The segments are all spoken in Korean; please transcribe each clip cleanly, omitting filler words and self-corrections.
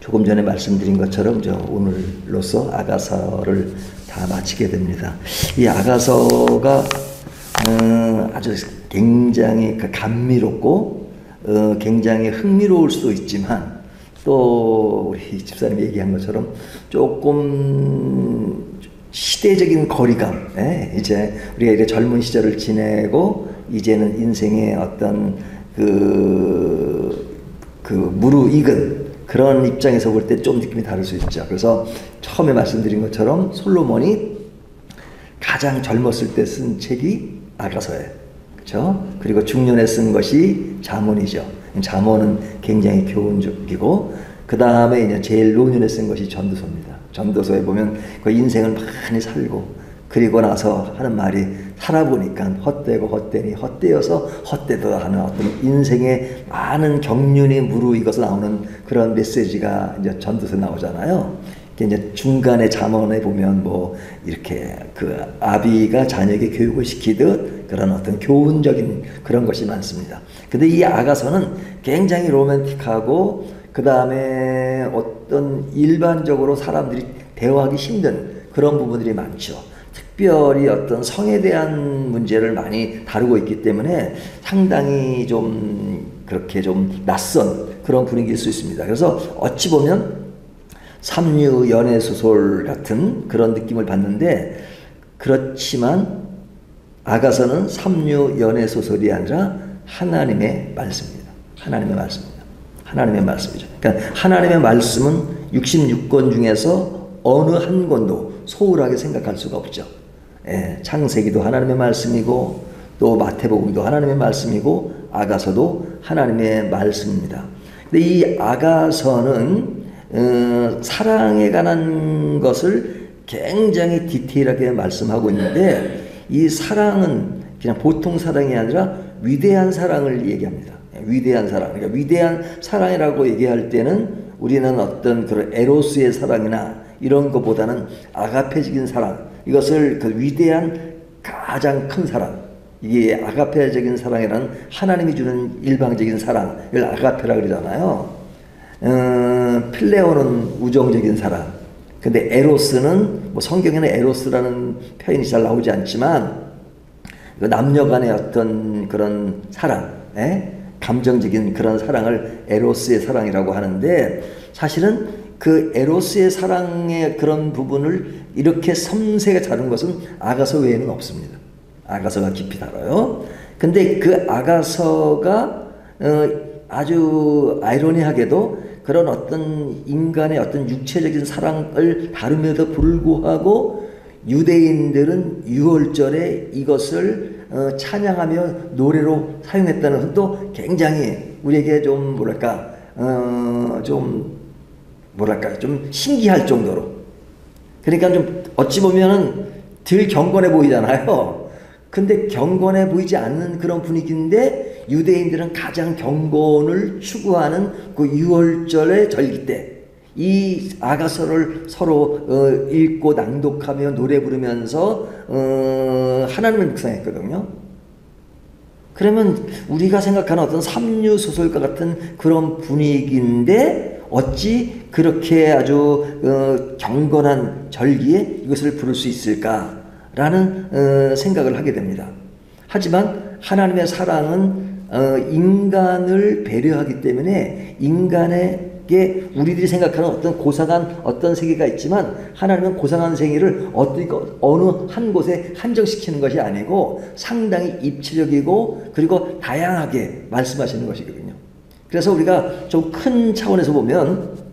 조금 전에 말씀드린 것처럼 오늘로써 아가서를 다 마치게 됩니다. 이 아가서가 아주 굉장히 감미롭고 굉장히 흥미로울 수도 있지만 또 우리 집사님이 얘기한 것처럼 조금 시대적인 거리감, 이제 우리가 이제 젊은 시절을 지내고 이제는 인생의 어떤 무르익은 그런 입장에서 볼 때 좀 느낌이 다를 수 있죠. 그래서 처음에 말씀드린 것처럼 솔로몬이 가장 젊었을 때 쓴 책이 아가서예요. 그렇죠? 그리고 중년에 쓴 것이 잠언이죠. 잠언은 굉장히 교훈적이고 그 다음에 이제 제일 노년에 쓴 것이 전도서입니다. 전도서에 보면 그 인생을 많이 살고 그리고 나서 하는 말이 살아보니까 헛되고 헛되니 헛되어서 헛되다 하는 어떤 인생의 많은 경륜이 무르익어서 나오는 그런 메시지가 이제 전도서에 나오잖아요. 이제 중간에 잠언에 보면 뭐 이렇게 아비가 자녀에게 교육을 시키듯 그런 어떤 교훈적인 그런 것이 많습니다. 근데 이 아가서는 굉장히 로맨틱하고 그 다음에 어떤 일반적으로 사람들이 대화하기 힘든 그런 부분들이 많죠. 특별히 어떤 성에 대한 문제를 많이 다루고 있기 때문에 상당히 좀 그렇게 좀 낯선 그런 분위기일 수 있습니다. 그래서 어찌 보면 삼류 연애 소설 같은 그런 느낌을 받는데 그렇지만 아가서는 삼류 연애 소설이 아니라 하나님의 말씀입니다. 하나님의 말씀입니다. 하나님의 말씀이죠. 그러니까 하나님의 말씀은 66권 중에서 어느 한 권도 소홀하게 생각할 수가 없죠. 창세기도 하나님의 말씀이고 또 마태복음도 하나님의 말씀이고 아가서도 하나님의 말씀입니다. 근데 이 아가서는 사랑에 관한 것을 굉장히 디테일하게 말씀하고 있는데 이 사랑은 그냥 보통 사랑이 아니라 위대한 사랑을 얘기합니다. 위대한 사랑. 그러니까 위대한 사랑이라고 얘기할 때는 우리는 어떤 그런 에로스의 사랑이나 이런 것보다는 아가페적인 사랑, 이것을 위대한 가장 큰 사랑, 이게 아가페적인 사랑이라는 하나님이 주는 일방적인 사랑을 아가페라 그러잖아요. 필레오는 우정적인 사랑. 근데 에로스는 뭐 성경에는 에로스라는 표현이 잘 나오지 않지만 남녀 간의 어떤 그런 사랑, 감정적인 그런 사랑을 에로스의 사랑이라고 하는데 사실은 그 에로스의 사랑의 그런 부분을 이렇게 섬세하게 다룬 것은 아가서 외에는 없습니다. 아가서가 깊이 다뤄요. 근데 그 아가서가 아주 아이러니하게도 그런 어떤 인간의 어떤 육체적인 사랑을 다룸에도 불구하고 유대인들은 유월절에 이것을 찬양하며 노래로 사용했다는 것도 굉장히 우리에게 좀 좀 신기할 정도로, 그러니까 좀 어찌 보면은 덜 경건해 보이잖아요. 근데 경건해 보이지 않는 그런 분위기인데 유대인들은 가장 경건을 추구하는 그 유월절의 절기 때 이 아가서를 서로 읽고 낭독하며 노래 부르면서 하나님을 묵상했거든요. 그러면 우리가 생각하는 어떤 삼류 소설과 같은 그런 분위기인데 어찌 그렇게 아주 경건한 절기에 이것을 부를 수 있을까라는 생각을 하게 됩니다. 하지만 하나님의 사랑은 인간을 배려하기 때문에 인간에게 우리들이 생각하는 어떤 고상한 어떤 세계가 있지만 하나님은 고상한 세계를 어느 한 곳에 한정시키는 것이 아니고 상당히 입체적이고 그리고 다양하게 말씀하시는 것이거든요. 그래서 우리가 좀 큰 차원에서 보면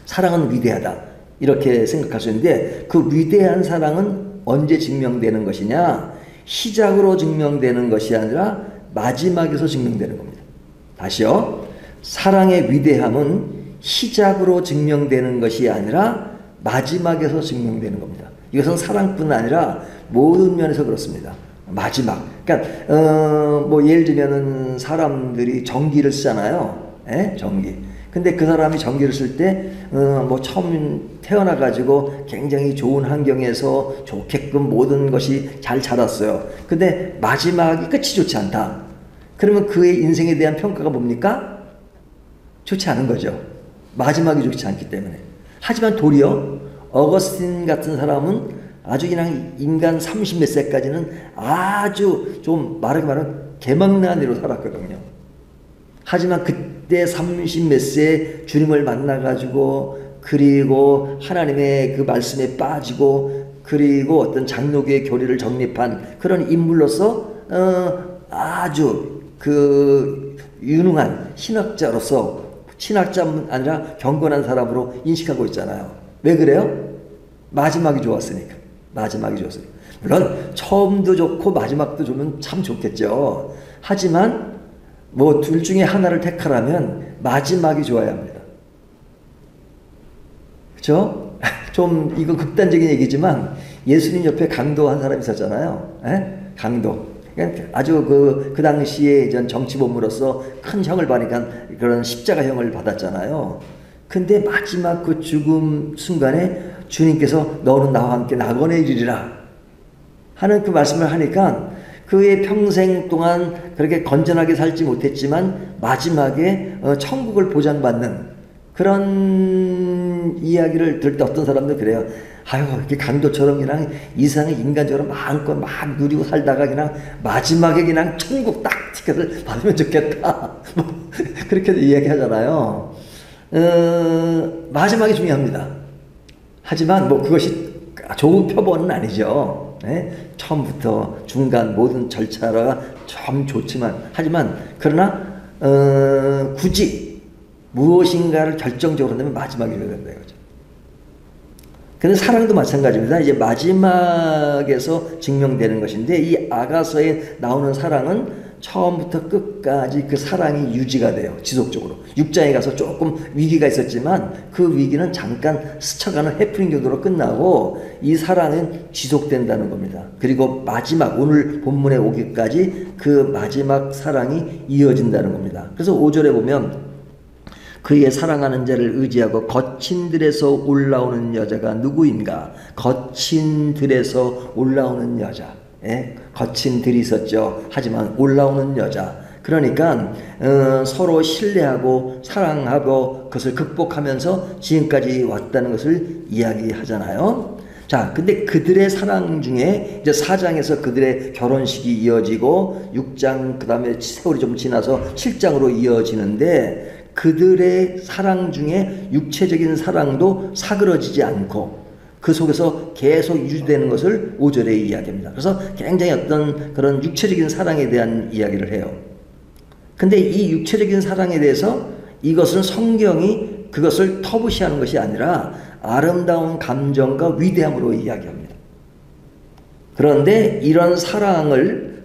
사랑은 위대하다 이렇게 생각할 수 있는데 그 위대한 사랑은 언제 증명되는 것이냐? 시작으로 증명되는 것이 아니라 마지막에서 증명되는 겁니다. 다시요. 사랑의 위대함은 시작으로 증명되는 것이 아니라 마지막에서 증명되는 겁니다. 이것은 사랑뿐 아니라 모든 면에서 그렇습니다. 마지막. 그러니까 뭐 예를 들면은 사람들이 전기를 쓰잖아요. 전기. 근데 그 사람이 전기를 쓸 때 뭐 처음 태어나 가지고 굉장히 좋은 환경에서 좋게끔 모든 것이 잘 자랐어요. 근데 마지막이 끝이 좋지 않다. 그러면 그의 인생에 대한 평가가 뭡니까? 좋지 않은 거죠. 마지막이 좋지 않기 때문에. 하지만 도리어 어거스틴 같은 사람은 아주 그냥 인간 30몇 세까지는 아주 좀 말하기 말하면 개망나니로 살았거든요. 하지만 그때 30몇 세에 주님을 만나가지고 그리고 하나님의 그 말씀에 빠지고 그리고 어떤 장로교의 교리를 정립한 그런 인물로서 아주 그 유능한 신학자로서 신학자뿐 아니라 경건한 사람으로 인식하고 있잖아요. 왜 그래요? 마지막이 좋았으니까. 마지막이 좋았으니까. 물론 처음도 좋고 마지막도 좋으면 참 좋겠죠. 하지만 뭐 둘 중에 하나를 택하라면 마지막이 좋아야 합니다. 그렇죠? 좀 이건 극단적인 얘기지만 예수님 옆에 강도 한 사람이 있었잖아요. 에? 강도. 그러니까 아주 그 당시에 전 정치본부로서 큰 형을 받으니까 그런 십자가형을 받았잖아요. 근데 마지막 그 죽음 순간에 주님께서 너는 나와 함께 낙원에 이르리라 하는 그 말씀을 하니까 그의 평생 동안 그렇게 건전하게 살지 못했지만 마지막에 천국을 보장받는 그런 이야기를 들을 때 어떤 사람들 그래요. 아유, 이렇게 강도처럼 그냥 이상의 인간적으로 마음껏 막 누리고 살다가 그냥 마지막에 그냥 천국 딱 티켓을 받으면 좋겠다. 뭐 그렇게 이야기하잖아요. 마지막이 중요합니다. 하지만 뭐 그것이 좋은 표본은 아니죠. 네? 처음부터 중간 모든 절차가 참 좋지만 하지만 그러나 굳이 무엇인가를 결정적으로 내면 마지막이 되어야 된다 이거죠. 근데 사랑도 마찬가지입니다. 이제 마지막에서 증명되는 것인데 이 아가서에 나오는 사랑은 처음부터 끝까지 그 사랑이 유지가 돼요. 지속적으로. 6장에 가서 조금 위기가 있었지만 그 위기는 잠깐 스쳐가는 해프닝 정도로 끝나고 이 사랑은 지속된다는 겁니다. 그리고 마지막 오늘 본문에 오기까지 그 마지막 사랑이 이어진다는 겁니다. 그래서 5절에 보면 그의 사랑하는 자를 의지하고 거친 들에서 올라오는 여자가 누구인가? 거친 들에서 올라오는 여자. 예? 거친 들이 있었죠. 하지만 올라오는 여자. 그러니까 서로 신뢰하고 사랑하고 그것을 극복하면서 지금까지 왔다는 것을 이야기하잖아요. 자, 근데 그들의 사랑 중에 이제 4장에서 그들의 결혼식이 이어지고 6장 그 다음에 세월이 좀 지나서 7장으로 이어지는데 그들의 사랑 중에 육체적인 사랑도 사그러지지 않고 그 속에서 계속 유지되는 것을 5절에 이야기합니다. 그래서 굉장히 어떤 그런 육체적인 사랑에 대한 이야기를 해요. 근데 이 육체적인 사랑에 대해서 이것은 성경이 그것을 터부시하는 것이 아니라 아름다운 감정과 위대함으로 이야기합니다. 그런데 이런 사랑을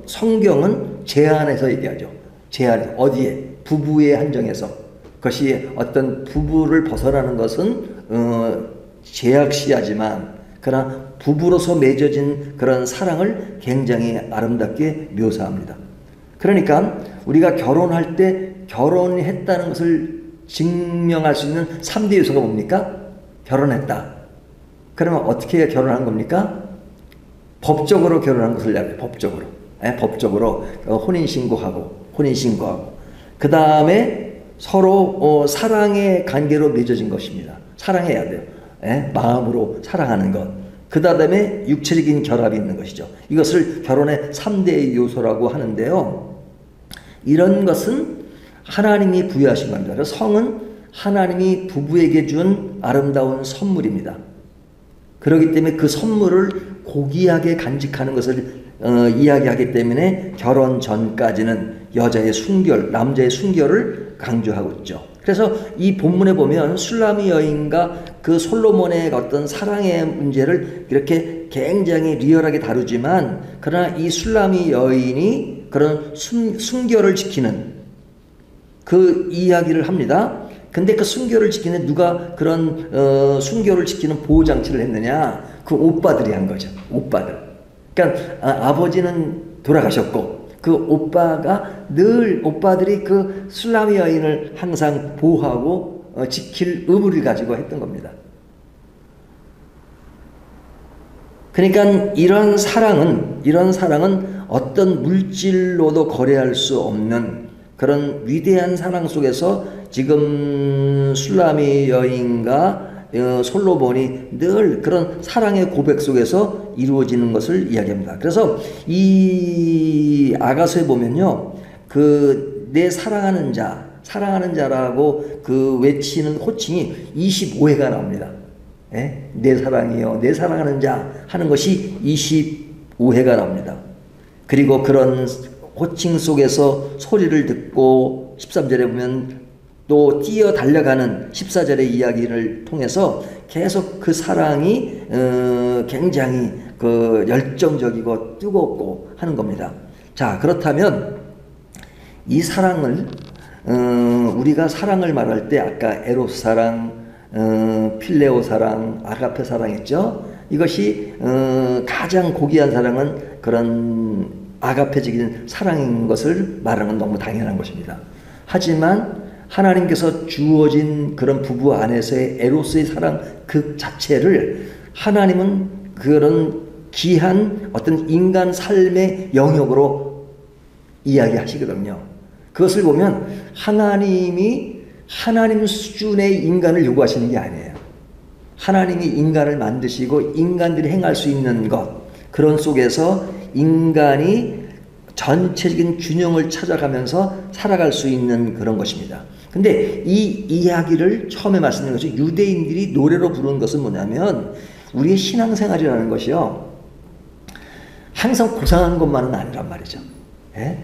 성경은 제한해서 얘기하죠. 제한해서 어디에? 부부에 한정해서. 그것이 어떤 부부를 벗어나는 것은 제약시하지만 그러나 부부로서 맺어진 그런 사랑을 굉장히 아름답게 묘사합니다. 그러니까 우리가 결혼할 때 결혼했다는 것을 증명할 수 있는 3대 요소가 뭡니까? 결혼했다. 그러면 어떻게 해야 결혼한 겁니까? 법적으로 결혼한 것을 이야기해요. 법적으로. 법적으로 혼인신고하고 그 다음에 서로 사랑의 관계로 맺어진 것입니다. 사랑해야 돼요. 마음으로 사랑하는 것. 그 다음에 육체적인 결합이 있는 것이죠. 이것을 결혼의 3대 요소라고 하는데요. 이런 것은 하나님이 부여하신 겁니다. 그래서 성은 하나님이 부부에게 준 아름다운 선물입니다. 그렇기 때문에 그 선물을 고귀하게 간직하는 것을 이야기하기 때문에 결혼 전까지는 여자의 순결, 남자의 순결을 강조하고 있죠. 그래서 이 본문에 보면 술라미 여인과 그 솔로몬의 어떤 사랑의 문제를 이렇게 굉장히 리얼하게 다루지만 그러나 이 술라미 여인이 그런 순결을 지키는 그 이야기를 합니다. 근데 그 순결을 지키는 누가 그런 순결을 지키는 보호장치를 했느냐? 그 오빠들이 한 거죠. 오빠들. 그러니까 아버지는 돌아가셨고 그 오빠들이 그 술라미 여인을 항상 보호하고 지킬 의무를 가지고 했던 겁니다. 그러니까 이런 사랑은 어떤 물질로도 거래할 수 없는 그런 위대한 사랑 속에서 지금 술라미 여인과 솔로몬이 늘 그런 사랑의 고백 속에서 이루어지는 것을 이야기합니다. 그래서 이 아가서에 보면요, 그 내 사랑하는 자라고 그 외치는 호칭이 25회가 나옵니다. 예? 내 사랑이요, 내 사랑하는 자 하는 것이 25회가 나옵니다. 그리고 그런 호칭 속에서 소리를 듣고 13절에 보면 또 뛰어 달려가는 14절의 이야기를 통해서 계속 그 사랑이 굉장히 그 열정적이고 뜨겁고 하는 겁니다. 자, 그렇다면 이 사랑을 우리가 사랑을 말할 때 아까 에로스 사랑, 필레오 사랑, 아가페 사랑했죠. 이것이 가장 고귀한 사랑은 그런 아가페적인 사랑인 것을 말하는 건 너무 당연한 것입니다. 하지만 하나님께서 주어진 그런 부부 안에서의 에로스의 사랑 그 자체를 하나님은 그런 귀한 어떤 인간 삶의 영역으로 이야기하시거든요. 그것을 보면 하나님이 하나님 수준의 인간을 요구하시는 게 아니에요. 하나님이 인간을 만드시고 인간들이 행할 수 있는 것, 그런 속에서 인간이 전체적인 균형을 찾아가면서 살아갈 수 있는 그런 것입니다. 근데 이 이야기를 처음에 말씀드린 것이 유대인들이 노래로 부르는 것은 뭐냐면 우리의 신앙생활이라는 것이요, 항상 고상한 것만은 아니란 말이죠. 예?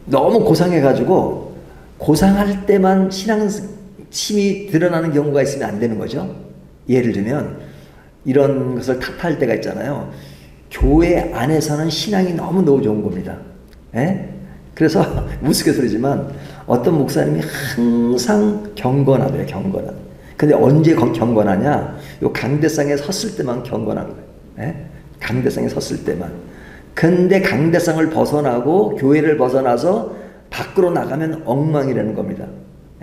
너무 고상해가지고 고상할 때만 신앙심이 드러나는 경우가 있으면 안 되는 거죠. 예를 들면 이런 것을 탓할 때가 있잖아요. 교회 안에서는 신앙이 너무 좋은 겁니다. 예? 그래서 우스갯소리지만 어떤 목사님이 항상 경건하대요. 경건한. 근데 언제 경건하냐? 요 강대상에 섰을 때만 경건한 거예요. 예? 강대상에 섰을 때만. 근데 강대상을 벗어나고 교회를 벗어나서 밖으로 나가면 엉망이라는 겁니다.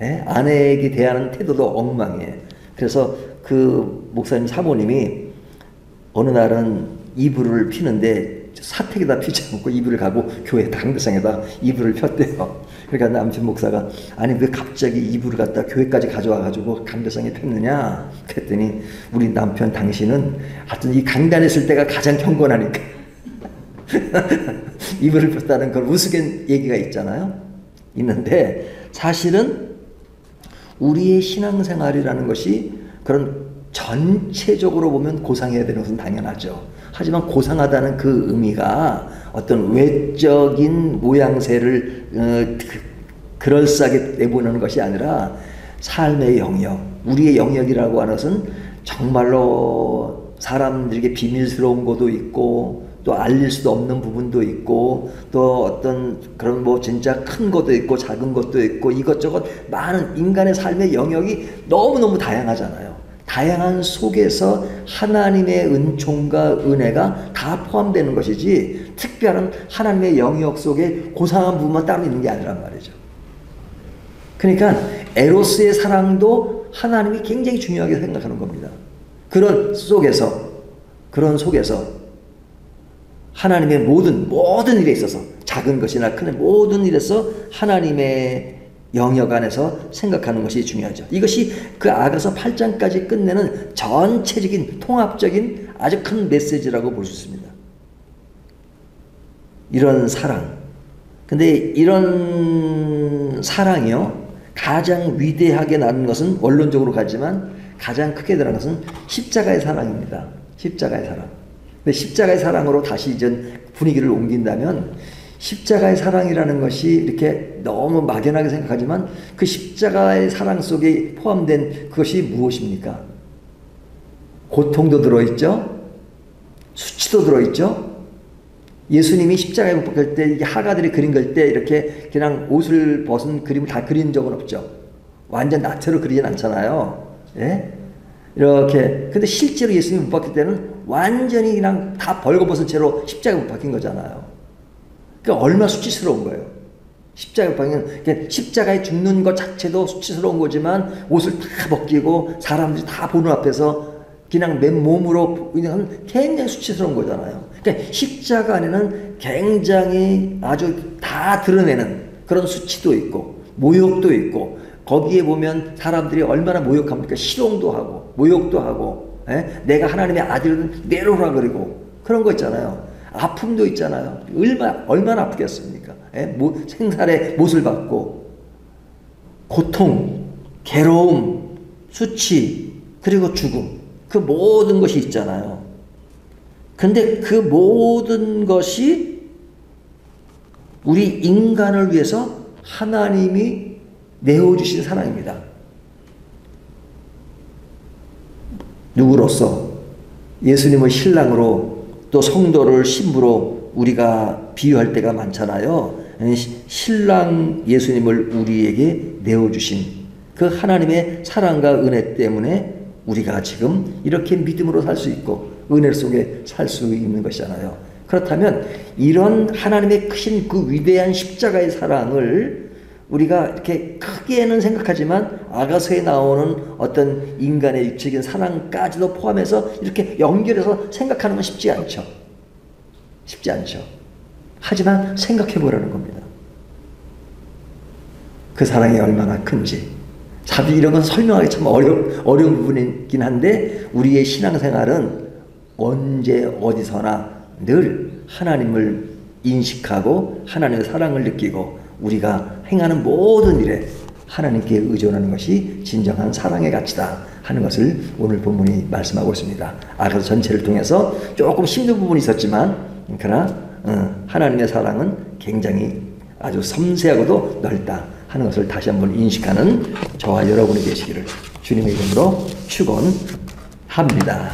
예? 아내에게 대하는 태도도 엉망이에요. 그래서 그 목사님 사모님이 어느 날은 이불을 피는데 사택에다 피지 않고 이불을 가고 교회 강대상에다 이불을 폈대요. 그러니까 남편 목사가 아니 왜 갑자기 이불을 갖다 교회까지 가져와가지고 강대상에 폈느냐 그랬더니 우리 남편 당신은 하여튼 이 강단에 있을 때가 가장 경건하니까 이불을 폈다는 그런 우스갯 얘기가 있잖아요. 있는데 사실은 우리의 신앙생활이라는 것이 그런 전체적으로 보면 고상해야 되는 것은 당연하죠. 하지만 고상하다는 그 의미가 어떤 외적인 모양새를 그럴싸하게 내보내는 것이 아니라 삶의 영역, 우리의 영역이라고 하는 것은 정말로 사람들에게 비밀스러운 것도 있고 또 알릴 수도 없는 부분도 있고 또 어떤 그런 뭐 진짜 큰 것도 있고 작은 것도 있고 이것저것 많은 인간의 삶의 영역이 너무너무 다양하잖아요. 다양한 속에서 하나님의 은총과 은혜가 다 포함되는 것이지 특별한 하나님의 영역 속에 고상한 부분만 따로 있는 게 아니란 말이죠. 그러니까 에로스의 사랑도 하나님이 굉장히 중요하게 생각하는 겁니다. 그런 속에서 하나님의 모든 일에 있어서 작은 것이나 큰 모든 일에서 하나님의 영역 안에서 생각하는 것이 중요하죠. 이것이 그 아가서 8장까지 끝내는 전체적인 통합적인 아주 큰 메시지라고 볼 수 있습니다. 이런 사랑. 근데 이런 사랑이요, 가장 위대하게 나는 것은 원론적으로 가지만 가장 크게 드러나는 것은 십자가의 사랑입니다. 십자가의 사랑. 근데 십자가의 사랑으로 다시 이제 분위기를 옮긴다면 십자가의 사랑이라는 것이 이렇게 너무 막연하게 생각하지만 그 십자가의 사랑 속에 포함된 그것이 무엇입니까? 고통도 들어있죠? 수치도 들어있죠? 예수님이 십자가에 못 박힐 때 이게 하가들이 그림 그릴 때 이렇게 그냥 옷을 벗은 그림을 다 그린 적은 없죠. 완전 나체로 그리진 않잖아요. 예? 이렇게. 근데 실제로 예수님이 못 박힐 때는 완전히 그냥 다 벌거벗은 채로 십자가에 못 박힌 거잖아요. 그러니까 얼마나 수치스러운 거예요. 십자가에 못 박히면 십자가에 죽는 것 자체도 수치스러운 거지만 옷을 다 벗기고 사람들이 다 보는 앞에서 그냥 맨몸으로 그냥 굉장히 수치스러운 거잖아요. 그러니까 십자가 안에는 굉장히 아주 다 드러내는 그런 수치도 있고 모욕도 있고 거기에 보면 사람들이 얼마나 모욕합니까? 희롱도 하고 모욕도 하고 내가 하나님의 아들은 내로라 그러고 그런 거 있잖아요. 아픔도 있잖아요. 얼마나 아프겠습니까? 생살의 못을 받고 고통, 괴로움, 수치 그리고 죽음 그 모든 것이 있잖아요. 근데 그 모든 것이 우리 인간을 위해서 하나님이 내어주신 사랑입니다. 누구로서? 예수님을 신랑으로 또 성도를 신부로 우리가 비유할 때가 많잖아요. 신랑 예수님을 우리에게 내어주신 그 하나님의 사랑과 은혜 때문에 우리가 지금 이렇게 믿음으로 살 수 있고 은혜 속에 살 수 있는 것이잖아요. 그렇다면 이런 하나님의 크신 그 위대한 십자가의 사랑을 우리가 이렇게 크게는 생각하지만 아가서에 나오는 어떤 인간의 육체적인 사랑까지도 포함해서 이렇게 연결해서 생각하는 건 쉽지 않죠. 쉽지 않죠. 하지만 생각해 보라는 겁니다. 그 사랑이 얼마나 큰지. 사실 이런 건 설명하기 참 어려운 부분이긴 한데 우리의 신앙생활은 언제 어디서나 늘 하나님을 인식하고 하나님의 사랑을 느끼고 우리가 행하는 모든 일에 하나님께 의존하는 것이 진정한 사랑의 가치다 하는 것을 오늘 본문이 말씀하고 있습니다. 아가서 전체를 통해서 조금 힘든 부분이 있었지만 그러나 하나님의 사랑은 굉장히 아주 섬세하고도 넓다 하는 것을 다시 한번 인식하는 저와 여러분이 되시기를 주님의 이름으로 축원합니다.